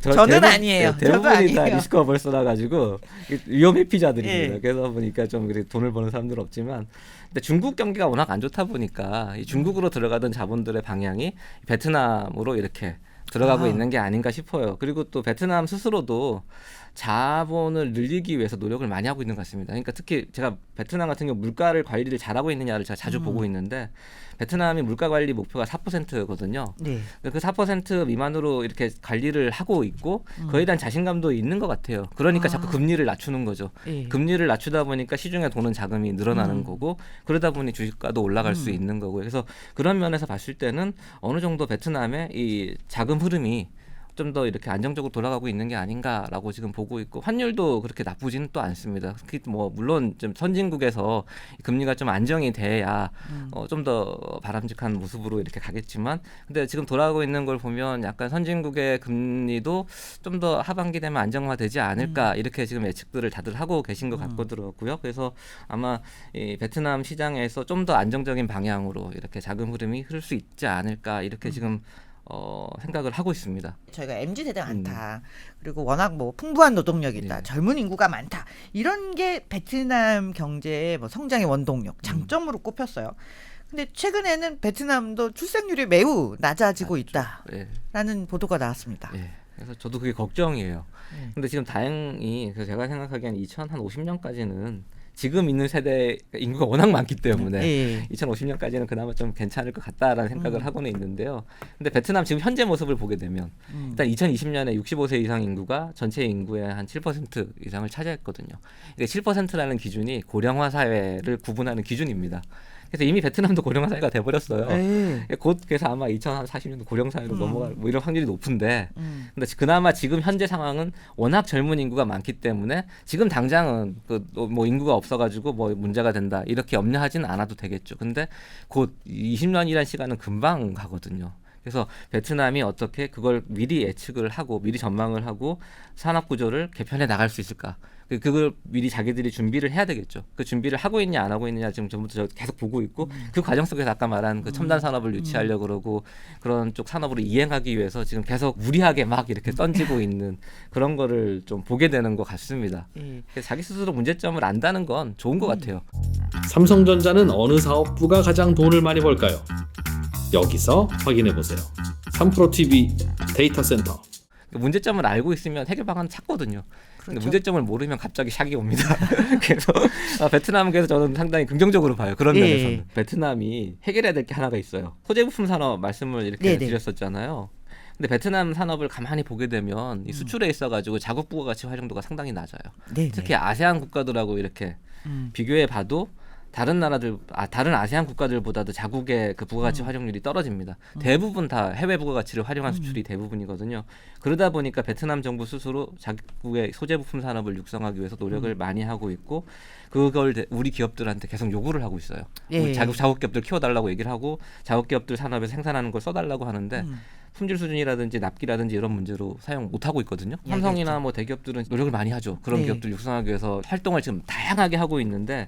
저는 아니에요. 저도 대부분이 다 아니에요. 리스크 어벌서라 가지고 위험 회피자들입니다. 예. 그러다 보니까 좀 그렇게 돈을 버는 사람들은 없지만, 근데 중국 경기가 워낙 안 좋다 보니까 이 중국으로 들어가던 자본들의 방향이 베트남으로 이렇게 들어가고 있는 게 아닌가 싶어요. 그리고 또 베트남 스스로도 자본을 늘리기 위해서 노력을 많이 하고 있는 것 같습니다. 그러니까 특히 제가 베트남 같은 경우 물가를 관리를 잘하고 있느냐를 제가 자주 보고 있는데, 베트남이 물가 관리 목표가 4%거든요. 네. 그 4% 미만으로 이렇게 관리를 하고 있고 그에 대한 자신감도 있는 것 같아요. 그러니까 자꾸 금리를 낮추는 거죠. 예. 금리를 낮추다 보니까 시중에 도는 자금이 늘어나는 거고, 그러다 보니 주식가도 올라갈 수 있는 거고. 그래서 그런 면에서 봤을 때는 어느 정도 베트남의 이 자금 흐름이 좀 더 이렇게 안정적으로 돌아가고 있는 게 아닌가라고 지금 보고 있고, 환율도 그렇게 나쁘지는 또 않습니다. 특히 뭐 물론 좀 선진국에서 금리가 좀 안정이 돼야 좀 더 바람직한 모습으로 이렇게 가겠지만, 근데 지금 돌아가고 있는 걸 보면 약간 선진국의 금리도 좀 더 하반기 되면 안정화되지 않을까 이렇게 지금 예측들을 다들 하고 계신 것 같더라고요. 그래서 아마 이 베트남 시장에서 좀 더 안정적인 방향으로 이렇게 자금 흐름이 흐를 수 있지 않을까 이렇게 지금 생각을 하고 있습니다. 저희가 MZ 세대 많다. 그리고 워낙 뭐 풍부한 노동력이 있다. 네. 젊은 인구가 많다. 이런 게 베트남 경제의 뭐 성장의 원동력, 장점으로 꼽혔어요. 근데 최근에는 베트남도 출생률이 매우 낮아지고 있다라는 예. 보도가 나왔습니다. 예. 그래서 저도 그게 걱정이에요. 근데 지금 다행히 그래서 제가 생각하기엔 2050년까지는 지금 있는 세대 인구가 워낙 많기 때문에 예. 2050년까지는 그나마 좀 괜찮을 것 같다라는 생각을 하고는 있는데요. 근데 베트남 지금 현재 모습을 보게 되면 일단 2020년에 65세 이상 인구가 전체 인구의 한 7% 이상을 차지했거든요. 이게 7%라는 기준이 고령화 사회를 구분하는 기준입니다. 그래서 이미 베트남도 고령화 사회가 돼버렸어요. 곧 그래서 아마 2040년도 고령 사회로 넘어갈 뭐 이런 확률이 높은데, 근데 그나마 지금 현재 상황은 워낙 젊은 인구가 많기 때문에 지금 당장은 그 뭐 인구가 없어가지고 뭐 문제가 된다 이렇게 염려하지는 않아도 되겠죠. 근데 곧 20년이라는 시간은 금방 가거든요. 그래서 베트남이 어떻게 그걸 미리 예측을 하고 미리 전망을 하고 산업 구조를 개편해 나갈 수 있을까? 그걸 미리 자기들이 준비를 해야 되겠죠. 그 준비를 하고 있냐 안 하고 있느냐 지금 전부터 계속 보고 있고, 그 과정 속에서 아까 말한 그 첨단 산업을 유치하려고 그러고 그런 쪽 산업으로 이행하기 위해서 지금 계속 무리하게 막 이렇게 던지고 있는 그런 거를 좀 보게 되는 것 같습니다. 그래서 자기 스스로 문제점을 안다는 건 좋은 것 같아요. 삼성전자는 어느 사업부가 가장 돈을 많이 벌까요? 여기서 확인해 보세요. 3프로TV 데이터 센터. 문제점을 알고 있으면 해결 방안은 찾거든요. 근데 그렇죠. 문제점을 모르면 갑자기 샥이 옵니다. 그래서 베트남은 그래서 저는 상당히 긍정적으로 봐요. 그런 예. 면에서는 베트남이 해결해야 될 게 하나가 있어요. 소재 부품 산업 말씀을 이렇게 네네. 드렸었잖아요. 근데 베트남 산업을 가만히 보게 되면 이 수출에 있어가지고 자국 부가가치 활용도가 상당히 낮아요. 네네. 특히 아세안 국가들하고 이렇게 비교해 봐도 다른 아세안 국가들보다도 자국의 그 부가가치 활용률이 떨어집니다. 대부분 다 해외 부가가치를 활용한 수출이 대부분이거든요. 그러다 보니까 베트남 정부 스스로 자국의 소재 부품 산업을 육성하기 위해서 노력을 많이 하고 있고, 그걸 우리 기업들한테 계속 요구를 하고 있어요. 예. 우리 자국 기업들 키워달라고 얘기를 하고 자국 기업들 산업에서 생산하는 걸 써달라고 하는데 품질 수준이라든지 납기라든지 이런 문제로 사용 못 하고 있거든요. 삼성이나 뭐 대기업들은 노력을 많이 하죠. 그런 네. 기업들 육성하기 위해서 활동을 지금 다양하게 하고 있는데,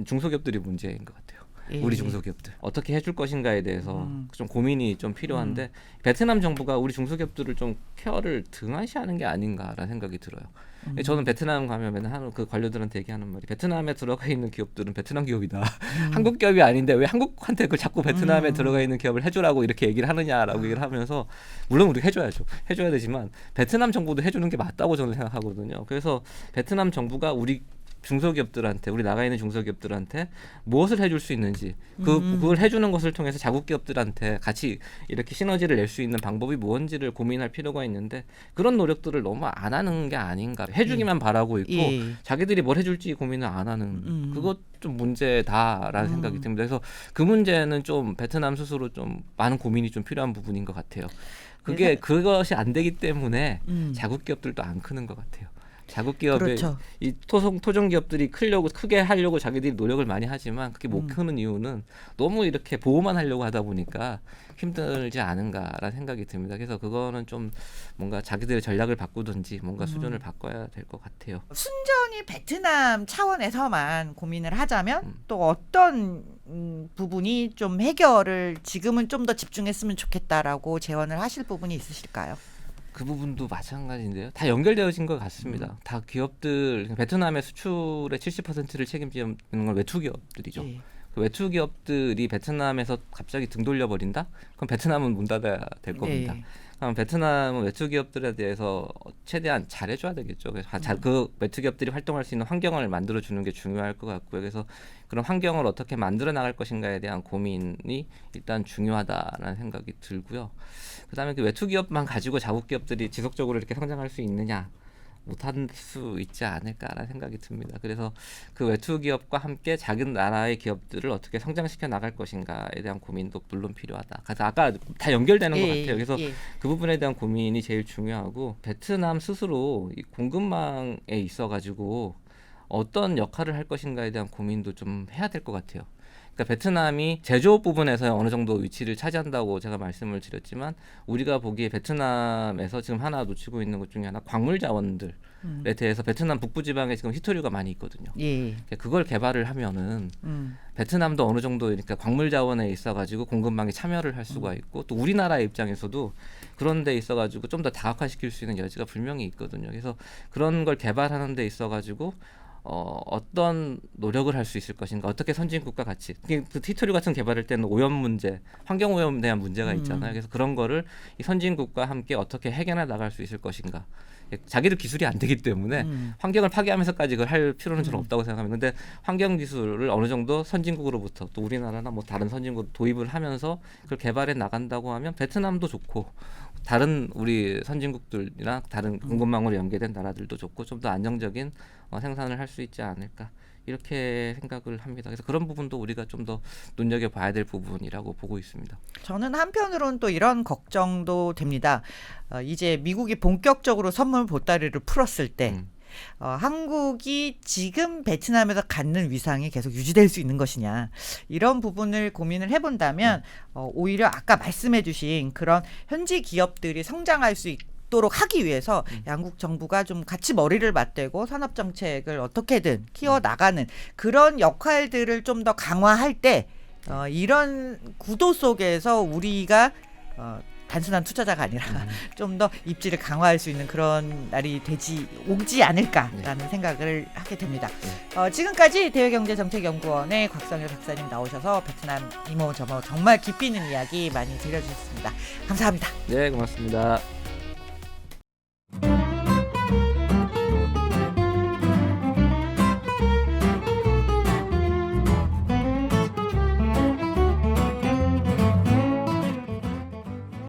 중소기업들이 문제인 것 같아요. 예. 우리 중소기업들 어떻게 해줄 것인가에 대해서 좀 고민이 좀 필요한데, 베트남 정부가 우리 중소기업들을 좀 케어를 등한시하는 게 아닌가라는 생각이 들어요. 저는 베트남 가면 맨날 그 관료들한테 얘기하는 말이, 베트남에 들어가 있는 기업들은 베트남 기업이다. 한국 기업이 아닌데 왜 한국한테 그걸 자꾸 베트남에 들어가 있는 기업을 해주라고 이렇게 얘기를 하느냐라고 얘기를 하면서, 물론 우리가 해줘야죠. 해줘야 되지만 베트남 정부도 해주는 게 맞다고 저는 생각하거든요. 그래서 베트남 정부가 우리 중소기업들한테, 우리 나가 있는 중소기업들한테 무엇을 해줄 수 있는지, 그걸 해주는 것을 통해서 자국 기업들한테 같이 이렇게 시너지를 낼 수 있는 방법이 무엇인지를 고민할 필요가 있는데, 그런 노력들을 너무 안 하는 게 아닌가. 해주기만 바라고 있고 자기들이 뭘 해줄지 고민을 안 하는 그것 좀 문제다라는 생각이 듭니다. 그래서 그 문제는 좀 베트남 스스로 좀 많은 고민이 좀 필요한 부분인 것 같아요. 그것이 안 되기 때문에 자국 기업들도 안 크는 것 같아요. 자국 기업의 그렇죠. 이 토종 기업들이 크게 하려고 자기들이 노력을 많이 하지만 그게 못 크는 이유는 너무 이렇게 보호만 하려고 하다 보니까 힘들지 않은가라는 생각이 듭니다. 그래서 그거는 좀 뭔가 자기들의 전략을 바꾸든지 뭔가 수준을 바꿔야 될 것 같아요. 순전히 베트남 차원에서만 고민을 하자면 또 어떤 부분이 좀 해결을 지금은 좀 더 집중했으면 좋겠다라고 제언을 하실 부분이 있으실까요? 그 부분도 마찬가지인데요. 다 연결되어진 것 같습니다. 다 기업들 베트남의 수출의 70%를 책임지는 건 외투 기업들이죠. 예. 그 외투 기업들이 베트남에서 갑자기 등 돌려버린다? 그럼 베트남은 문 닫아야 될 겁니다. 네. 그럼 베트남은 외투 기업들에 대해서 최대한 잘해줘야 되겠죠. 그래서 그 외투 기업들이 활동할 수 있는 환경을 만들어 주는 게 중요할 것 같고요. 그래서 그런 환경을 어떻게 만들어 나갈 것인가에 대한 고민이 일단 중요하다라는 생각이 들고요. 그다음에 그 외투 기업만 가지고 자국 기업들이 지속적으로 이렇게 성장할 수 있느냐? 못할 수 있지 않을까라는 생각이 듭니다. 그래서 그 외투 기업과 함께 작은 나라의 기업들을 어떻게 성장시켜 나갈 것인가에 대한 고민도 물론 필요하다. 그래서 아까 다 연결되는 것 같아요. 그래서 그 부분에 대한 고민이 제일 중요하고 베트남 스스로 이 공급망에 있어가지고 어떤 역할을 할 것인가에 대한 고민도 좀 해야 될 것 같아요. 그러니까 베트남이 제조업 부분에서 어느 정도 위치를 차지한다고 제가 말씀을 드렸지만 우리가 보기에 베트남에서 지금 하나 놓치고 있는 것 중에 하나 광물 자원들에 대해서 베트남 북부 지방에 지금 희토류가 많이 있거든요. 예. 그걸 개발을 하면은 베트남도 어느 정도 그러니까 광물 자원에 있어가지고 공급망에 참여를 할 수가 있고 또 우리나라의 입장에서도 그런 데 있어가지고 좀 더 다각화시킬 수 있는 여지가 분명히 있거든요. 그래서 그런 걸 개발하는 데 있어가지고 어떤 노력을 할 수 있을 것인가, 어떻게 선진국과 같이 그 티토류 같은 개발할 때는 오염 문제, 환경 오염에 대한 문제가 있잖아요. 그래서 그런 거를 이 선진국과 함께 어떻게 해결해 나갈 수 있을 것인가. 자기들 기술이 안 되기 때문에 환경을 파괴하면서까지 그걸 할 필요는 저는 없다고 생각합니다. 근데 환경 기술을 어느 정도 선진국으로부터 또 우리나라나 뭐 다른 선진국 도입을 하면서 그걸 개발해 나간다고 하면 베트남도 좋고 다른 우리 선진국들이나 다른 공급망으로 연계된 나라들도 좋고 좀 더 안정적인 생산을 할 수 있지 않을까 이렇게 생각을 합니다. 그래서 그런 부분도 우리가 좀 더 눈여겨봐야 될 부분이라고 보고 있습니다. 저는 한편으로는 또 이런 걱정도 됩니다. 이제 미국이 본격적으로 선물 보따리를 풀었을 때 한국이 지금 베트남에서 갖는 위상이 계속 유지될 수 있는 것이냐 이런 부분을 고민을 해본다면 오히려 아까 말씀해주신 그런 현지 기업들이 성장할 수 있도록 하기 위해서 양국 정부가 좀 같이 머리를 맞대고 산업 정책을 어떻게든 키워 나가는 그런 역할들을 좀 더 강화할 때 이런 구도 속에서 우리가 단순한 투자자가 아니라 좀 더 입지를 강화할 수 있는 그런 날이 오지 않을까라는 생각을 하게 됩니다. 지금까지 대외경제정책연구원의 곽성일 박사님 나오셔서 베트남 이모저모 정말 깊이 있는 이야기 많이 들려주셨습니다. 감사합니다. 네, 고맙습니다.